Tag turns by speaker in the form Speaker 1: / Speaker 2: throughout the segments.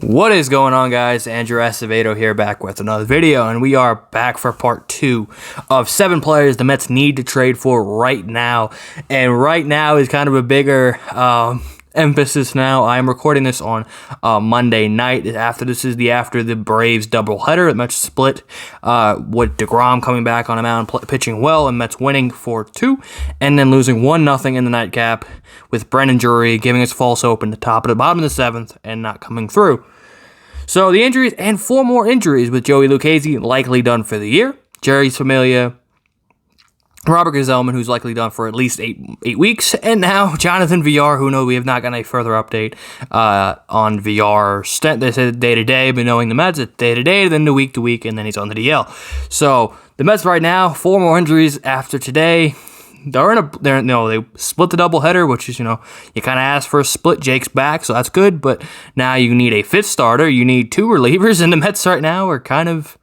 Speaker 1: What is going on, guys? Andrew Acevedo here, back with another video, and we are back for part 2 of 7 players the Mets need to trade for right now. And right now is kind of a bigger emphasis now. I am recording this on Monday night. After the Braves doubleheader. The Mets split with DeGrom coming back on a mound, pitching well, and Mets winning 4-2, and then losing 1-0 in the nightcap with Brendan Drury giving us false open the bottom of the 7th and not coming through. So the injuries, and 4 more injuries with Joey Lucchesi likely done for the year, Jerry Familia, Robert Gsellman, who's likely done for at least 8 weeks, and now Jonathan Villar, who we have not gotten a further update on Villar. They said day-to-day, but knowing the Mets, it's day-to-day, then to week-to-week, and then he's on the DL. So the Mets right now, 4 more injuries after today. They split the doubleheader, which is, you kind of asked for a split. Jake's back, so that's good, but now you need a 5th starter. You need 2 relievers, and the Mets right now are kind of,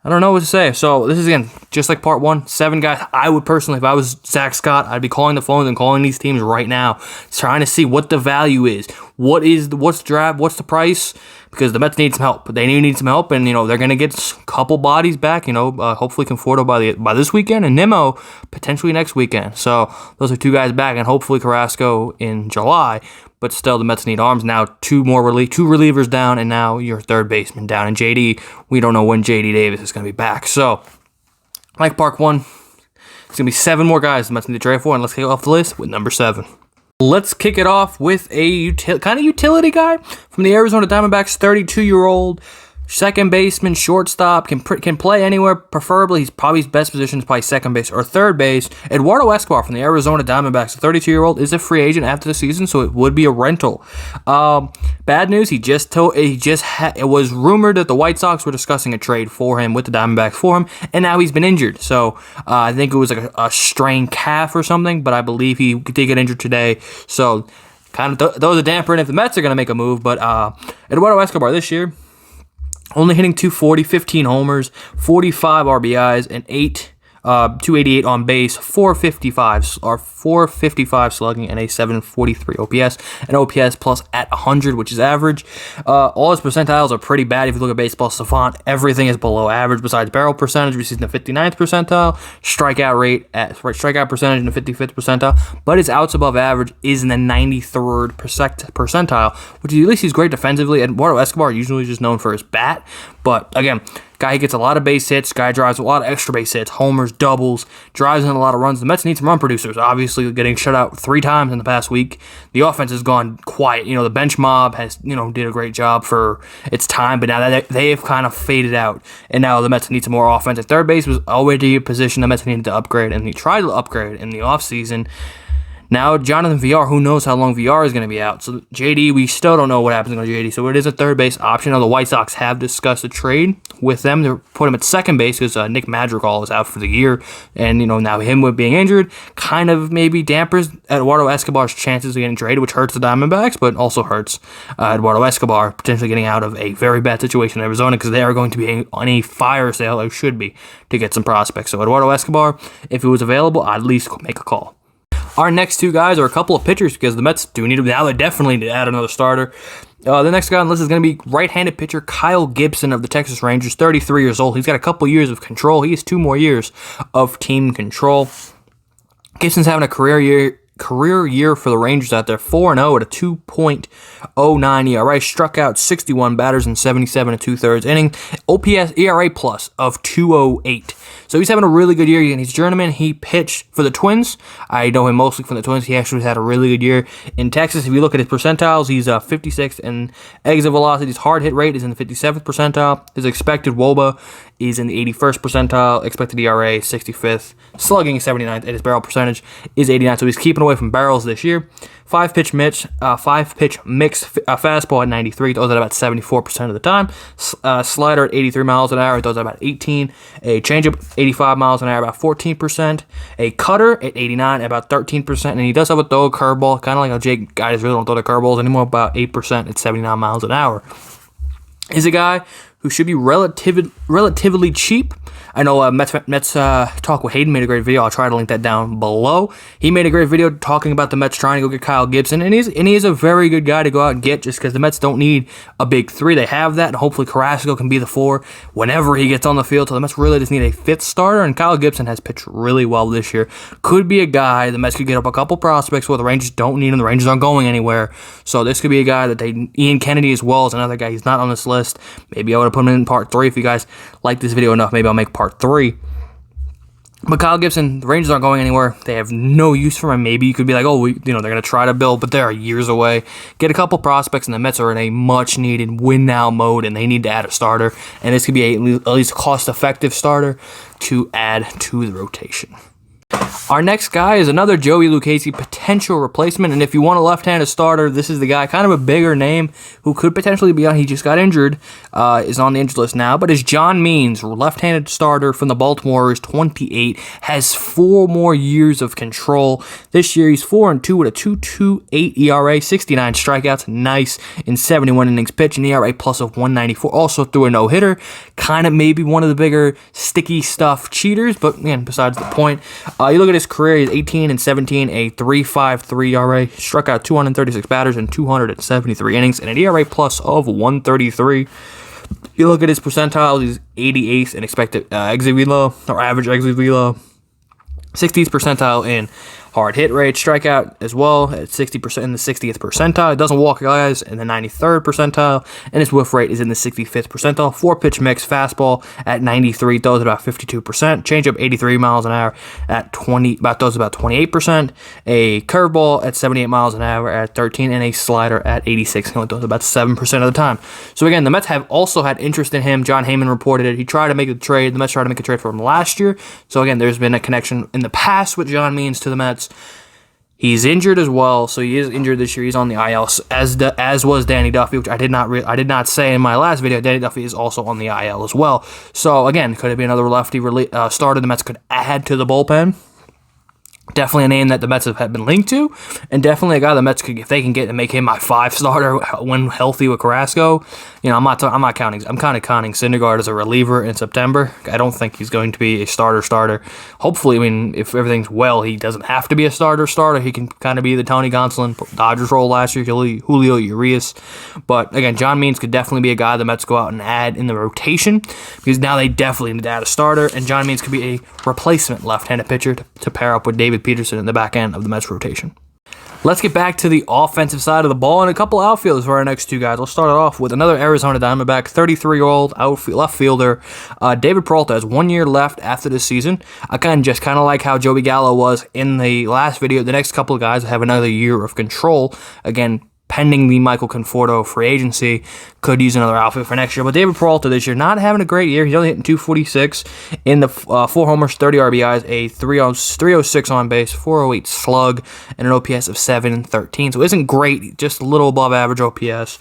Speaker 1: I don't know what to say. So this is, again, just like part 1, 7 guys. I would personally, if I was Zach Scott, I'd be calling the phones and calling these teams right now, trying to see what the value is. What's the price? Because the Mets need some help. They need some help, and they're gonna get a couple bodies back. Hopefully Conforto by this weekend, and Nimmo potentially next weekend. So those are 2 guys back, and hopefully Carrasco in July. But still, the Mets need arms now. 2 relievers down, and now your 3rd baseman down. And JD, we don't know when JD Davis is gonna be back. So, like part 1, it's gonna be 7 more guys the Mets need to trade for, and let's kick off the list with number 7. Let's kick it off with a kind of utility guy from the Arizona Diamondbacks, 32-year-old second baseman, shortstop, can play anywhere. Preferably, his best position is probably second base or third base. Eduardo Escobar from the Arizona Diamondbacks, the 32-year-old, is a free agent after the season, so it would be a rental. Bad news, it was rumored that the White Sox were discussing a trade for him with the Diamondbacks for him, and now he's been injured. So I think it was like a strained calf or something, but I believe he did get injured today. So kind of throws a damper in if the Mets are going to make a move. But Eduardo Escobar this year, only hitting .240, 15 homers, 45 RBIs, and 288 on base, 455 slugging, and a 743 OPS, and OPS plus at 100, which is average. All his percentiles are pretty bad. If you look at Baseball Savant, everything is below average besides barrel percentage, which is in the 59th percentile, strikeout percentage in the 55th percentile, but his outs above average is in the 93rd percentile, which at least he's great defensively. And Eduardo Escobar usually just known for his bat, but again, guy gets a lot of base hits. Guy drives a lot of extra base hits, homers, doubles, drives in a lot of runs. The Mets need some run producers. Obviously, getting shut out 3 times in the past week. The offense has gone quiet. The bench mob has, did a great job for its time, but now they have kind of faded out. And now the Mets need some more offense. At third base was already a position the Mets needed to upgrade, and they tried to upgrade in the offseason. Now, Jonathan Villar, who knows how long Villar is going to be out. So, JD, we still don't know what happens to JD. So, it is a third base option. Now, the White Sox have discussed a trade with them to put him at second base because Nick Madrigal is out for the year. And, now him with being injured kind of maybe dampers Eduardo Escobar's chances of getting traded, which hurts the Diamondbacks, but also hurts Eduardo Escobar potentially getting out of a very bad situation in Arizona because they are going to be on a fire sale, or should be, to get some prospects. So, Eduardo Escobar, if it was available, I'd at least make a call. Our next 2 guys are a couple of pitchers because the Mets do need to, now they definitely need to add another starter. The next guy on the list is going to be right-handed pitcher Kyle Gibson of the Texas Rangers, 33 years old. He's got a couple years of control. He has 2 more years of team control. Gibson's having a career year for the Rangers out there, 4-0 at a 2.09 ERA, struck out 61 batters in 77 2/3 inning, OPS ERA plus of 2.08. So he's having a really good year, and he's a journeyman. He pitched for the Twins. I know him mostly from the Twins. He actually had a really good year in Texas. If you look at his percentiles, he's 56th in exit velocity. His hard hit rate is in the 57th percentile. His expected WOBA is in the 81st percentile. Expected ERA 65th. Slugging 79th, and his barrel percentage is 89. So he's keeping away from barrels this year. 5-pitch mix fastball at 93, throws at about 74% of the time. Slider at 83 miles an hour, throws at about 18. A changeup 85 miles an hour, about 14%. A cutter at 89, about 13%. And he does have a throw, curveball, kind of like how Jake guys really don't throw the curveballs anymore, about 8% at 79 miles an hour. Is a guy who should be relatively cheap. I know Mets Talk with Hayden made a great video. I'll try to link that down below. He made a great video talking about the Mets trying to go get Kyle Gibson, and he is a very good guy to go out and get just because the Mets don't need a big three. They have that, and hopefully Carrasco can be the four whenever he gets on the field. So the Mets really just need a fifth starter, and Kyle Gibson has pitched really well this year. Could be a guy the Mets could get up a couple prospects where the Rangers don't need him. The Rangers aren't going anywhere. So this could be a guy that Ian Kennedy as well as another guy. He's not on this list. Maybe I would have put him in part 3 if you guys like this video enough. Maybe I'll make part 3. But Kyle Gibson, the Rangers aren't going anywhere. They have no use for him. Maybe you could be like, oh, they're going to try to build, but they're years away. Get a couple prospects, and the Mets are in a much-needed win-now mode, and they need to add a starter. And this could be at least a cost-effective starter to add to the rotation. Our next guy is another Joey Lucchesi potential replacement, and if you want a left-handed starter, this is the guy, kind of a bigger name, who could potentially be on. He just got injured, is on the injured list now, but is John Means, left-handed starter from the Baltimore Orioles, 28, has 4 more years of control. This year, he's 4-2 with a 2.28 ERA, 69 strikeouts, nice, in 71 innings pitched, an ERA plus of 194, also threw a no-hitter, kind of maybe one of the bigger sticky stuff cheaters, but again, besides the point. You look at his career, he's 18-17, a 3.53 ERA, struck out 236 batters in 273 innings, and an ERA plus of 133. You look at his percentile, he's 88th in expected exit velo, or average exit velo, 60th percentile in hard hit rate, strikeout as well at 60% in the 60th percentile. It doesn't walk guys in the 93rd percentile, and his whiff rate is in the 65th percentile. 4-pitch mix, fastball at 93, throws at about 52%. Changeup 83 miles an hour at 20, throws about 28%. A curveball at 78 miles an hour at 13, and a slider at 86. He only throws about 7% of the time. So again, the Mets have also had interest in him. John Heyman reported it. He tried to make a trade. The Mets tried to make a trade for him last year. So again, there's been a connection in the past with John Means to the Mets. He's injured as well, so he is injured this year. He's on the IL, as was Danny Duffy, which I did not say in my last video. Danny Duffy is also on the IL as well. So again, could it be another lefty starter the Mets could add to the bullpen? Definitely a name that the Mets have been linked to, and definitely a guy the Mets could, if they can get and make him my 5 starter when healthy with Carrasco. I'm not counting. I'm kind of counting Syndergaard as a reliever in September. I don't think he's going to be a starter. Hopefully, if everything's well, he doesn't have to be a starter. He can kind of be the Tony Gonsolin Dodgers role last year, Julio Urias. But again, John Means could definitely be a guy the Mets go out and add in the rotation, because now they definitely need to add a starter, and John Means could be a replacement left-handed pitcher to pair up with David Peterson in the back end of the Mets rotation. Let's get back to the offensive side of the ball and a couple outfielders for our next 2 guys. We'll start it off with another Arizona Diamondback, 33-year-old left fielder, David Peralta. Has 1 year left after this season. I kind of like how Joey Gallo was in the last video. The next couple of guys have another year of control. Again, pending the Michael Conforto free agency, could use another outfit for next year. But David Peralta this year, not having a great year. He's only hitting 246 in the 4 homers, 30 RBIs, a 306 on base, 408 slug, and an OPS of 713. So it isn't great, just a little above average OPS.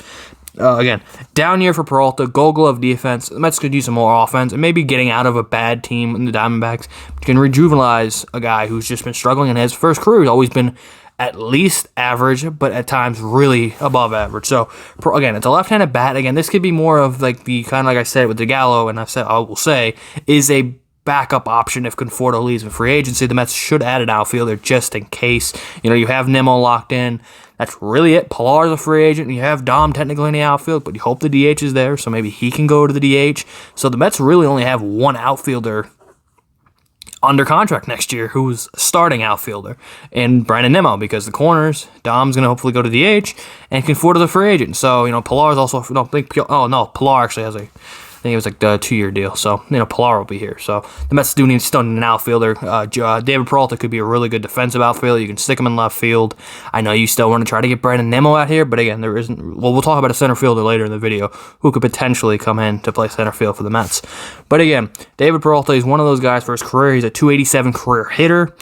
Speaker 1: Again, down year for Peralta, Gold Glove defense. The Mets could use some more offense, and maybe getting out of a bad team in the Diamondbacks can rejuvenalize a guy who's just been struggling in his first career. He's always been at least average, but at times really above average. So, again, it's a left-handed bat. Again, this could be more of like the kind of like I said with the Gallo, and I will say, is a backup option if Conforto leaves in free agency. The Mets should add an outfielder just in case. You have Nimmo locked in. That's really it. Pilar's a free agent. You have Dom technically in the outfield, but you hope the DH is there, so maybe he can go to the DH. So the Mets really only have one outfielder under contract next year who's a starting outfielder, and Brandon Nimmo, because the corners, Dom's going to hopefully go to DH, and Conforto's a free agent. So, Pilar's also, Pilar actually has I think it was like a 2-year deal. So, Pilar will be here. So, the Mets do need an outfielder. David Peralta could be a really good defensive outfielder. You can stick him in left field. I know you still want to try to get Brandon Nimmo out here, but again, there isn't. Well, we'll talk about a center fielder later in the video who could potentially come in to play center field for the Mets. But again, David Peralta is one of those guys for his career. He's a 287 career hitter.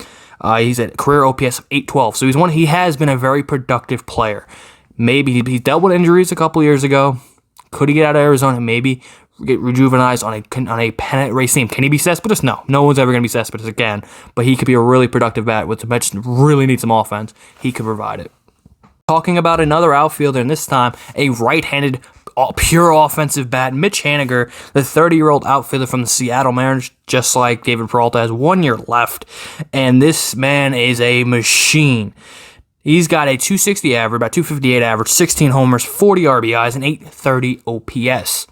Speaker 1: He's at career OPS of 812. So, he has been a very productive player. Maybe he dealt with injuries a couple years ago. Could he get out of Arizona? Maybe get rejuvenized on a pennant race team. Can he be Cespedes? No one's ever going to be Cespedes again. But he could be a really productive bat. With the Mets really need some offense, he could provide it. Talking about another outfielder, and this time a right-handed pure offensive bat. Mitch Haniger, the 30-year-old outfielder from the Seattle Mariners, just like David Peralta, has 1 year left, and this man is a machine. He's got a 260 average, about 258 average, 16 homers, 40 RBIs, and 830 OPS.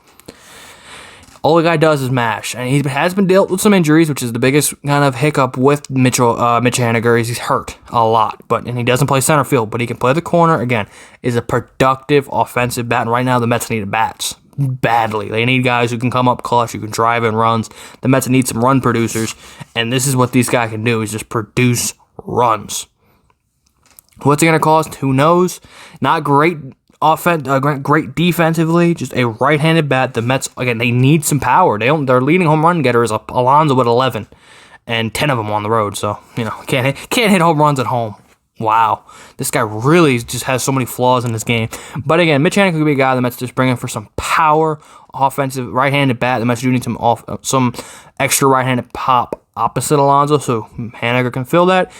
Speaker 1: All the guy does is mash, and he has been dealt with some injuries, which is the biggest kind of hiccup with Mitch Haniger. He's hurt a lot, and he doesn't play center field, but he can play the corner. Again, is a productive offensive bat, and right now the Mets need bats badly. They need guys who can come up clutch, who can drive in runs. The Mets need some run producers, and this is what these guys can do: is just produce runs. What's it going to cost? Who knows? Not great. Great defensively, just a right-handed bat. The Mets, again, they need some power. Their leading home run getter is Alonso with 11, and 10 of them on the road. So can't hit home runs at home. Wow, this guy really just has so many flaws in this game. But again, Mitch Haniger could be a guy the Mets just bring in for some power, offensive right-handed bat. The Mets do need some extra right-handed pop opposite Alonso, so Haniger can fill that.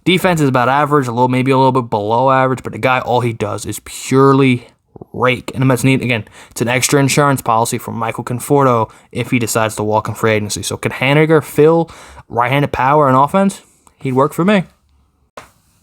Speaker 1: Defense is about average, maybe a little bit below average, but the guy, all he does is purely rake. And the Mets need, again, it's an extra insurance policy from Michael Conforto if he decides to walk in free agency. So can Haniger fill right-handed power and offense? He'd work for me.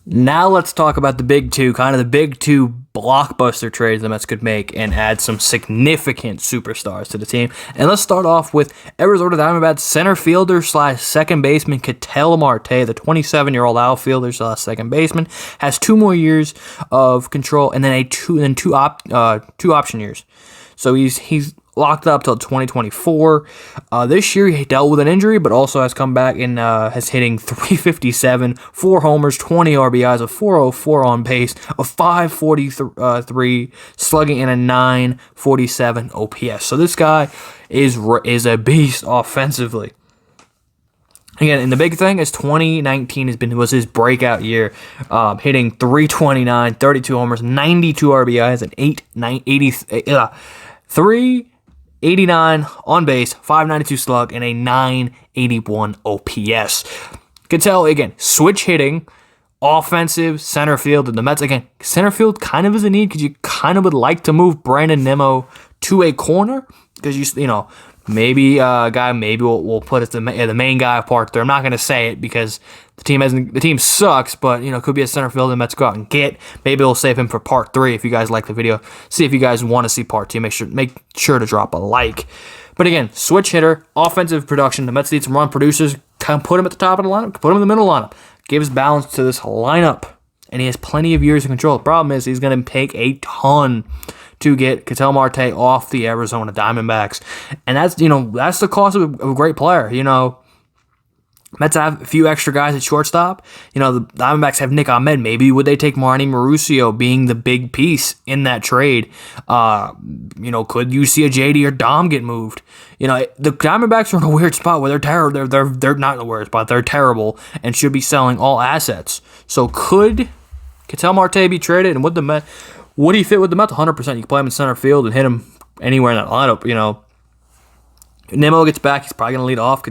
Speaker 1: Now let's talk about the big two blockbuster trades the Mets could make and add some significant superstars to the team. And let's start off with Arizona Diamondbacks center fielder / second baseman Ketel Marte, the 27-year-old outfielder / second baseman, has 2 more years of control and then two option years. So he's locked up till 2024. This year he dealt with an injury, but also has come back and has hitting .357, 4 homers, 20 RBIs, a .404 on base, a .543 slugging, and a .947 OPS. So this guy is a beast offensively. Again, and the big thing is 2019 was his breakout year, hitting .329, 32 homers, 92 RBIs, and 389 on base, .592 slug, and a .981 OPS. Ketel, again, switch hitting, offensive, center field, and the Mets, again, center field kind of is a need because you kind of would like to move Brandon Nimmo to a corner because maybe we'll put it the main guy apart there. I'm not going to say it because the team sucks, but it could be a center fielder the Mets go out and get. Maybe we'll save him for part 3 if you guys like the video. See if you guys want to see part 2. Make sure to drop a like. But again, switch hitter, offensive production. The Mets need some run producers. Put him at the top of the lineup. Put him in the middle lineup. Gives balance to this lineup, and he has plenty of years of control. The problem is he's going to take a ton to get Ketel Marte off the Arizona Diamondbacks, and that's the cost of a great player. Mets have a few extra guys at shortstop. The Diamondbacks have Nick Ahmed. Maybe would they take Marty Mauricio being the big piece in that trade? Could you see a JD or Dom get moved? The Diamondbacks are in a weird spot where they're terrible. They're not in a weird spot. They're terrible and should be selling all assets. So could Ketel Marte be traded? And would he fit with the Mets? 100%. You can play him in center field and hit him anywhere in that lineup. Nimmo gets back. He's probably going to lead off.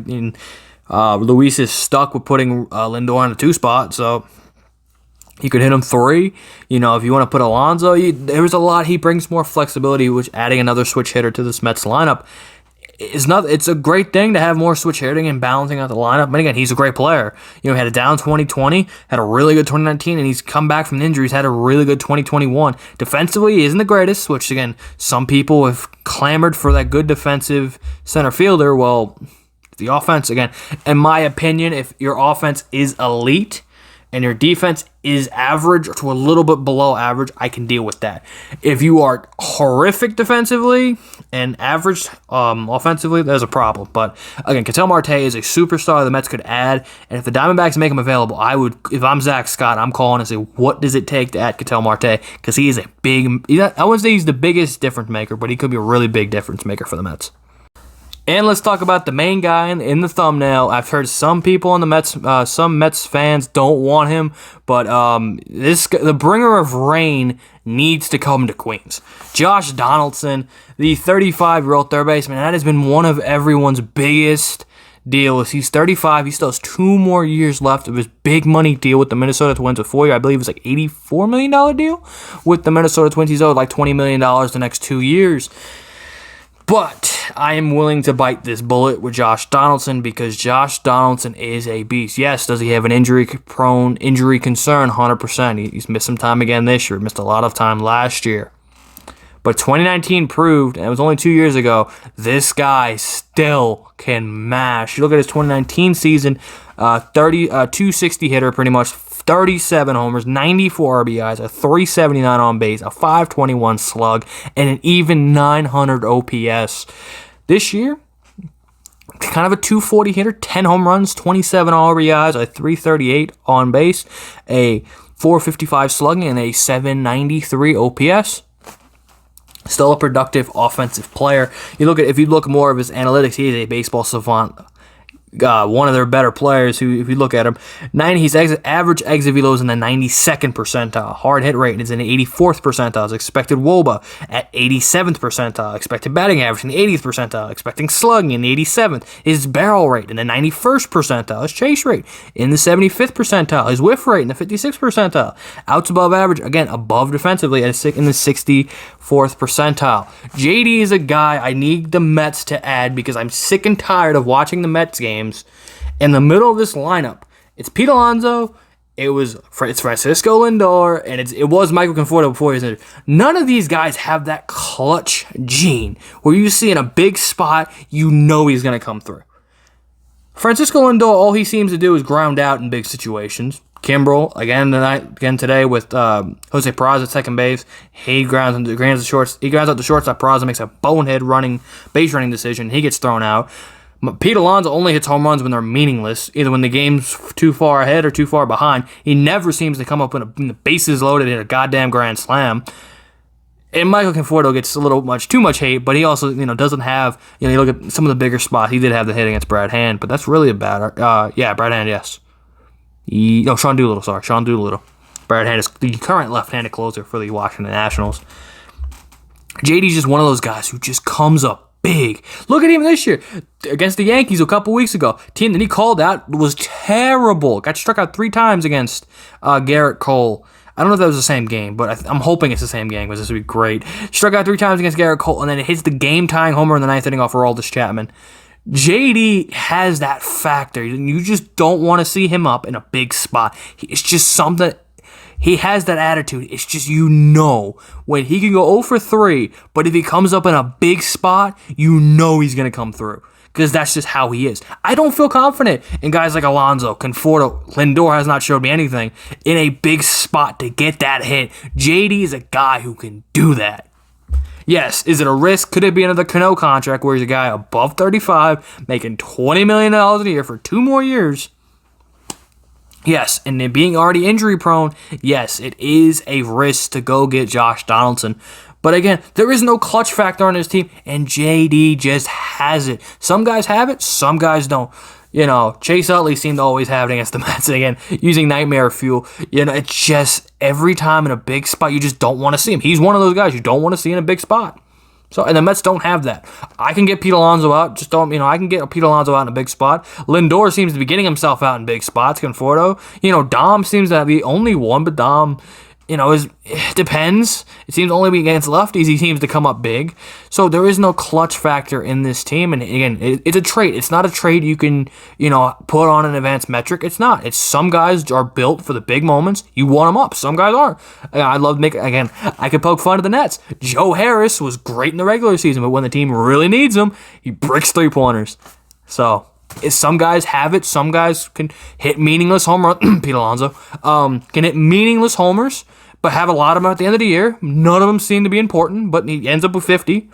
Speaker 1: Luis is stuck with putting Lindor in a 2 spot, so you could hit him 3. If you want to put Alonso, there's a lot. He brings more flexibility, which adding another switch hitter to this Mets lineup is not. It's a great thing to have more switch hitting and balancing out the lineup. But again, he's a great player. He had a down 2020, had a really good 2019, and he's come back from injuries, had a really good 2021. Defensively, he isn't the greatest, which again, some people have clamored for that good defensive center fielder. Well, the offense, again, in my opinion, if your offense is elite and your defense is average to a little bit below average, I can deal with that. If you are horrific defensively and average offensively, there's a problem. But again, Ketel Marte is a superstar the Mets could add, and if the Diamondbacks make him available, if I'm Zach Scott, I'm calling and say, what does it take to add Ketel Marte? Because he is I wouldn't say he's the biggest difference maker, but he could be a really big difference maker for the Mets. And let's talk about the main guy in the thumbnail. I've heard some people in the Mets, some Mets fans don't want him, but the bringer of rain needs to come to Queens. Josh Donaldson, the 35-year-old third baseman, that has been one of everyone's biggest deal. He's 35. He still has 2 more years left of his big money deal with the Minnesota Twins. A 4-year, I believe it was like $84 million deal with the Minnesota Twins. He's owed like $20 million the next 2 years. But I am willing to bite this bullet with Josh Donaldson because Josh Donaldson is a beast. Yes, does he have an injury concern? 100%. He's missed some time again this year. Missed a lot of time last year. But 2019 proved, and it was only 2 years ago, this guy still can mash. You look at his 2019 season, 260 hitter pretty much, 37 homers, 94 RBIs, a 379 on base, a 521 slug, and an even 900 OPS. This year, kind of a 240 hitter, 10 home runs, 27 RBIs, a 338 on base, a 455 slugging, and a 793 OPS. Still a productive offensive player. If you look more of his analytics, he is a baseball savant. One of their better players who, if you look at him, his average exit velo is in the 92nd percentile. Hard hit rate is in the 84th percentile. His expected WOBA at 87th percentile. Expected batting average in the 80th percentile. Expecting slugging in the 87th. His barrel rate in the 91st percentile. His chase rate in the 75th percentile. His whiff rate in the 56th percentile. Outs above average, again, above defensively in the 64th percentile. JD is a guy I need the Mets to add because I'm sick and tired of watching the Mets games. In the middle of this lineup, it's Pete Alonso, it's Francisco Lindor, and it was Michael Conforto before he was injured. None of these guys have that clutch gene where you see in a big spot, you know he's going to come through. Francisco Lindor, all he seems to do is ground out in big situations. Kimbrel, again today with Jose Peraza at second base. He grounds out the shortstop. Peraza makes a bonehead base running decision. He gets thrown out. Pete Alonso only hits home runs when they're meaningless, either when the game's too far ahead or too far behind. He never seems to come up when the bases loaded in a goddamn grand slam. And Michael Conforto gets too much hate, but he also doesn't have. You look at some of the bigger spots. He did have the hit against Brad Hand, but that's really a bad. Brad Hand, yes. Sean Doolittle. Sorry, Sean Doolittle. Brad Hand is the current left-handed closer for the Washington Nationals. JD's just one of those guys who just comes up big. Look at him this year against the Yankees a couple weeks ago. Team that he called out was terrible. Got struck out 3 times against Garrett Cole. I don't know if that was the same game, but I'm hoping it's the same game because this would be great. Struck out 3 times against Garrett Cole, and then it hits the game-tying homer in the 9th inning off Aroldis Chapman. JD has that factor. You just don't want to see him up in a big spot. It's just something. He has that attitude. It's just when he can go 0 for 3, but if he comes up in a big spot, he's going to come through. Because that's just how he is. I don't feel confident in guys like Alonso, Conforto. Lindor has not showed me anything in a big spot to get that hit. JD is a guy who can do that. Yes, is it a risk? Could it be another Cano contract where he's a guy above 35, making $20 million a year for 2 more years? Yes, and then being already injury prone, yes, it is a risk to go get Josh Donaldson. But again, there is no clutch factor on his team, and JD just has it. Some guys have it, some guys don't. Chase Utley seemed to always have it against the Mets. Again, using nightmare fuel. It's just every time in a big spot, you just don't want to see him. He's one of those guys you don't want to see in a big spot. And the Mets don't have that. I can get Pete Alonso out. I can get Pete Alonso out in a big spot. Lindor seems to be getting himself out in big spots. Conforto. Dom seems to be the only one, but Dom, it depends. It seems only against lefties he seems to come up big. So there is no clutch factor in this team. And again, it's a trait. It's not a trait you can, put on an advanced metric. It's not. It's some guys are built for the big moments. You want them up. Some guys aren't. I could poke fun at the Nets. Joe Harris was great in the regular season, but when the team really needs him, he bricks 3-pointers. So some guys have it. Some guys can hit meaningless home runs. Pete Alonso can hit meaningless homers, but have a lot of them at the end of the year. None of them seem to be important, but he ends up with 50.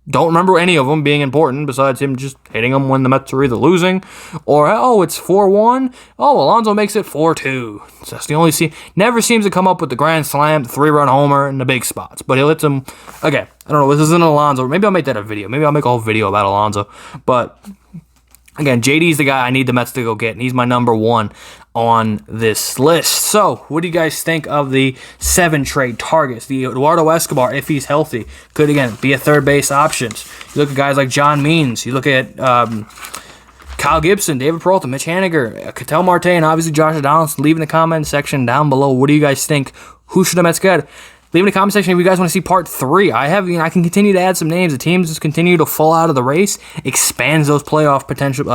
Speaker 1: Don't remember any of them being important besides him just hitting them when the Mets are either losing or, it's 4-1. Alonso makes it 4-2. So that's the only never seems to come up with the grand slam, the 3-run homer, and the big spots. But he lets him, again, I don't know, this isn't Alonso. Maybe I'll make that a video. Maybe I'll make a whole video about Alonso. But again, JD's the guy I need the Mets to go get, and he's my number 1 on this list. So, what do you guys think of the 7 trade targets? The Eduardo Escobar, if he's healthy, could, again, be a third base option. You look at guys like John Means. You look at Kyle Gibson, David Peralta, Mitch Haniger, Ketel Marte, and obviously Josh Donaldson. Leave in the comment section down below. What do you guys think? Who should the Mets get? Leave in the comment section if you guys want to see part 3. I can continue to add some names. The teams just continue to fall out of the race, expands those playoff potential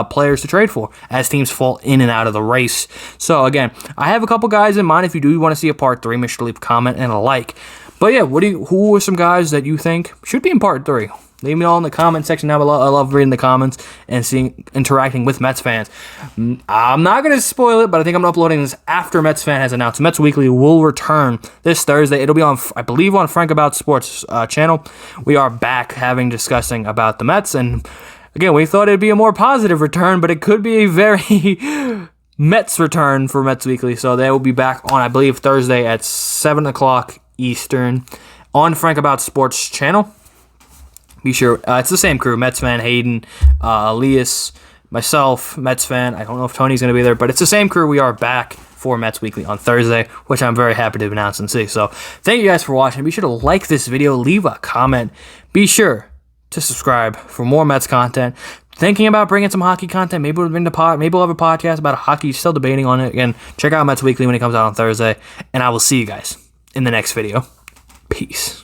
Speaker 1: players to trade for as teams fall in and out of the race. So again, I have a couple guys in mind. If you do want to see a part 3, make sure to leave a comment and a like. But yeah, who are some guys that you think should be in part 3? Leave me all in the comment section down below. I love reading the comments and interacting with Mets fans. I'm not going to spoil it, but I think I'm uploading this after Mets fan has announced. Mets Weekly will return this Thursday. It'll be on, I believe, on Frank About Sports channel. We are back discussing about the Mets. And again, we thought it'd be a more positive return, but it could be a very Mets return for Mets Weekly. So they will be back on, I believe, Thursday at 7 o'clock Eastern on Frank About Sports channel. Be sure, it's the same crew, Mets fan, Hayden, Elias, myself, Mets fan. I don't know if Tony's going to be there, but it's the same crew. We are back for Mets Weekly on Thursday, which I'm very happy to announce and see. So thank you guys for watching. Be sure to like this video, leave a comment. Be sure to subscribe for more Mets content. Thinking about bringing some hockey content. Maybe we'll maybe we'll have a podcast about hockey. Still debating on it. Again, check out Mets Weekly when it comes out on Thursday, and I will see you guys in the next video. Peace.